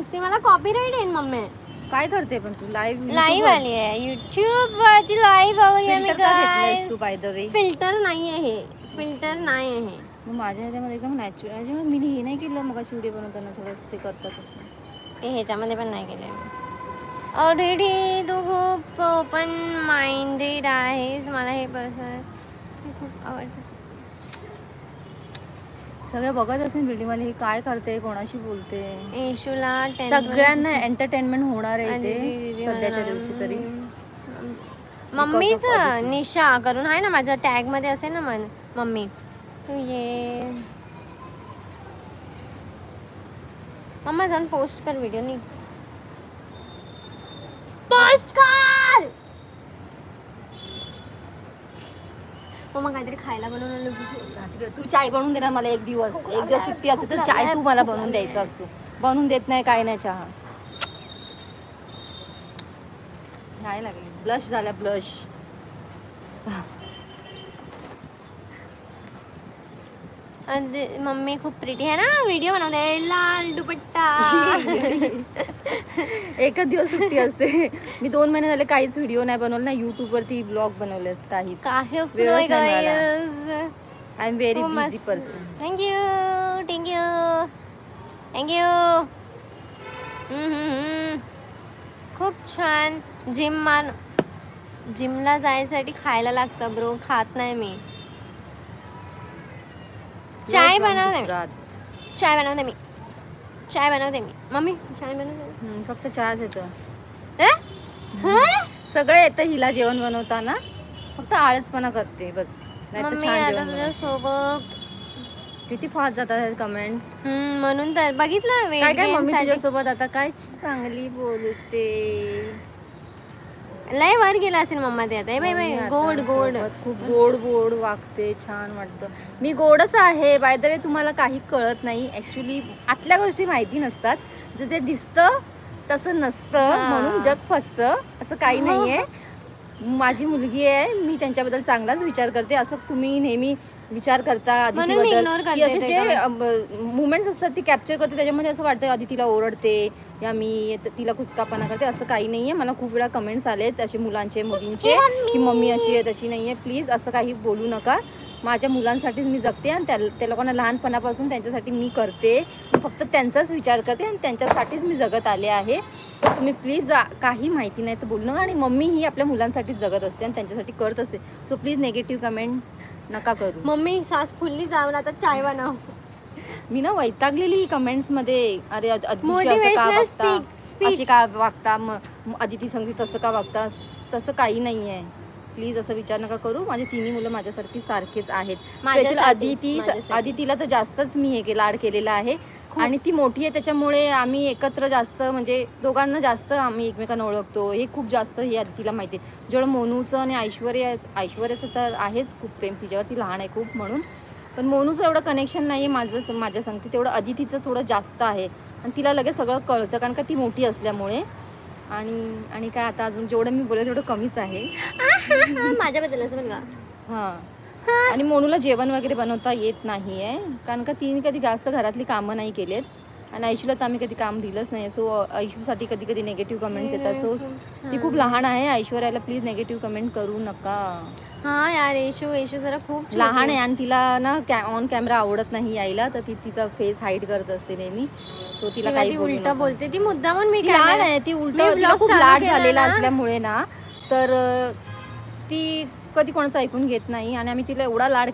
नुसती मला कॉपीराइट येईल मम्मी. काय करते पण तू? लाईव्ह आली आहे YouTube वरती, लाईव्ह आली आहे मी गाइस. तू बाय द वे फिल्टर नाही आहे हे, फिल्टर नाही आहे हे. मग माझ्या ह्याच्यामध्ये एकदम नॅचरल. मी हे नाही केलं मग व्हिडिओ बनवताना थोडं ते करतात ते ह्याच्यामध्ये पण नाही केलं. ऑलरेडी तू खूप ओपन माइंडेड आहेस. मला हे खूप आवडतं. सगळे बघत असेल व्हिडिओ मध्ये काय करते, कोणाशी बोलते. येशूला सगळ्यांना एंटरटेनमेंट होणार आहे ते सध्याच्या दिवशी तरी. मम्मीच निशा करून आहे ना माझ्या टॅग मध्ये असेल ना मम्मी. तू ये मम्मा जाऊन पोस्ट कर व्हिडिओ. नी पोस्ट कर मम्मा. काहीतरी खायला बनवून तू चाय बनवून दे ना मला. एक दिवस सुट्टी असते तर चाय तू मला बनवून द्यायचा असतो. बनवून देत नाही काय नाही चहा. नाही लागली ब्लश झाला ब्लश. मम्मी खूप प्रिटी आहे ना. व्हिडिओ बनवते लाल दुपट्टा. एकच दिवस सुट्टी असते. मी 2 महिने झाले काहीच व्हिडिओ नाही बनवलं ना. युट्यूब वरती ब्लॉग बनवले काही. I am very busy person. Thank you thank you thank you. खूप छान. जिमला जायसाठी खायला लागतं ब्रो. खात नाही मी. चाय बनवते मी मम्मी. चाय बनवते. फक्त चहाच येतं. सगळं येतं हिला जेवण बनवताना. फक्त आळसपणा करते बस. मम्मी आता तुझ्या सोबत किती फास्ट जातात कमेंट. म्हणून तर बघितलं काय मम्मी तुझ्यासोबत आता काय चांगली बोलते. लय वर गेला असेल मम्मा ते आता. गोड गोड खूप गोड वागते. छान वाटतं. मी गोडच आहे बाय द वे. तुम्हाला काही कळत नाही ऍक्च्युली. आतल्या गोष्टी माहिती नसतात. जर ते दिसतं तसं नसतं म्हणून जग फसतं. असं काही नाहीये. माझी मुलगी आहे. मी त्यांच्याबद्दल चांगलाच विचार करते. असं तुम्ही नेहमी विचार करता आदितीबद्दल. असे जे मुमेंट्स असतात ती कॅप्चर करते. त्याच्यामध्ये असं वाटतं आधी तिला ओरडते या मी तिला कुचकापणा करते. असं काही नाहीये. मला खूप वेळा कमेंट्स आलेत असे मुलांचे मुलींचे की मम्मी अशी आहे तशी नाहीये. प्लीज असं काही बोलू नका. माझ्या मुलांसाठीच मी जगते आणि त्या लोकांना लहानपणापासून त्यांच्यासाठी मी करते. फक्त त्यांचाच विचार करते आणि त्यांच्यासाठीच मी जगत आले आहे. सो तुम्ही प्लीज काही माहिती नाही तर बोलू नका. आणि मम्मी ही आपल्या मुलांसाठीच जगत असते आणि त्यांच्यासाठी करत असते. सो प्लीज नेगेटिव्ह कमेंट नका करू. मम्मी सास फुल्ली जाऊन आता चाय बनव. मी ना वैतागलेली कमेंट्स मध्ये. अरे अशी का वागता, अदिती संगीत तसं का वागता. तसं काही नाही आहे. प्लीज असं विचार नका करू. माझे 3 मुलं माझ्यासारखी सारखेच आहेत. स्पेशल अदितीला तर जास्तच मी लाड केलेला आहे. आणि ती मोठी आहे त्याच्यामुळे आम्ही एकत्र जास्त म्हणजे दोघांना जास्त आम्ही एकमेकांना ओळखतो. हे खूप जास्त हे अदितीला माहिती आहे. जेवढं मोनूचं आणि ऐश्वर्याचं तर आहेच खूप प्रेम तिच्यावर. ती लहान आहे खूप म्हणून. पण मोनूचं एवढं कनेक्शन नाही आहे माझ्या संगती. तेवढं अदितीचं थोडं जास्त आहे. आणि तिला लगेच सगळं कळतं कारण का ती मोठी असल्यामुळे. आणि काय आता अजून जेवढं मी बोलेल तेवढं कमीच आहे. माझ्याबद्दल असं बघा. हां. आणि मोनूला जेवण वगैरे बनवता येत नाही आहे कारण का तिने कधी जास्त घरातली कामं नाही केलेत. आणि ऐशूला तर आम्ही कधी काम दिलंच नाही. सो ऐशूसाठी कधी कधी नेगेटिव्ह कमेंट्स येतात. सो ती खूप लहान आहे. ऐश्वर्याला प्लीज नेगेटिव्ह कमेंट करू नका. हा यार येशू जरा खूप लहान आहे आणि तिला ना ऑन कॅमेरा आवडत नाही यायला. तर ती तिचा फेस हाईड करत असते नेहमी. सो तिला काही उलटा बोलते ती मुद्दामून. मी लहान आहे ती उलटा खूप लाड झालेला असल्यामुळे ना तर ती कधी कोणाचं ऐकून घेत नाही. आणि आम्ही तिला एवढा लाड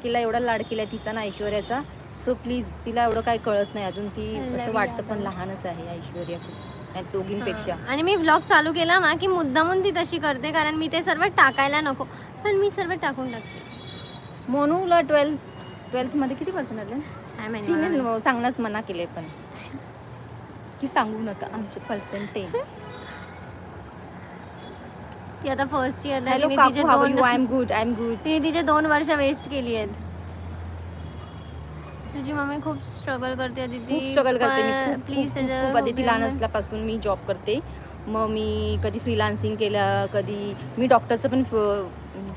केलाय तिचा ना ऐश्वर्याचा. सो प्लीज तिला एवढं काही कळत नाही अजून. ती असं वाटतं पण लहानच आहे ऐश्वर्या खूप दोघींपेक्षा. आणि मी व्लॉग चालू केला ना की मुद्दामून ती तशी करते कारण मी ते सर्व टाकायला नको. पण मी सर्व टाकून टाकते. मोनूला 12th मध्ये किती पर्सेंट आले? तिने सांगण्यात मना केले पण की सांगू नका आमचे पर्सेंटेज. ती आता फर्स्ट इयरला. I am good. तिने तिचे 2 वर्ष वेस्ट केली आहेत. तुझी मम्मी खूप स्ट्रगल करते. खूप स्ट्रगल करते मी. प्लीज खूप अदिती लहान असल्यापासून मी जॉब करते. मग मी कधी फ्रीलान्सिंग केलं, कधी मी डॉक्टरचं पण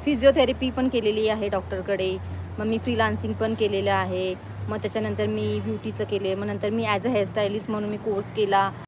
फिजिओथेरपी पण केलेली आहे डॉक्टरकडे. मग मी फ्रीलान्सिंग पण केलेलं आहे. मग त्याच्यानंतर मी ब्युटीचं केले. मग नंतर मी ॲज अ हेअरस्टायलिस्ट म्हणून मी कोर्स केला.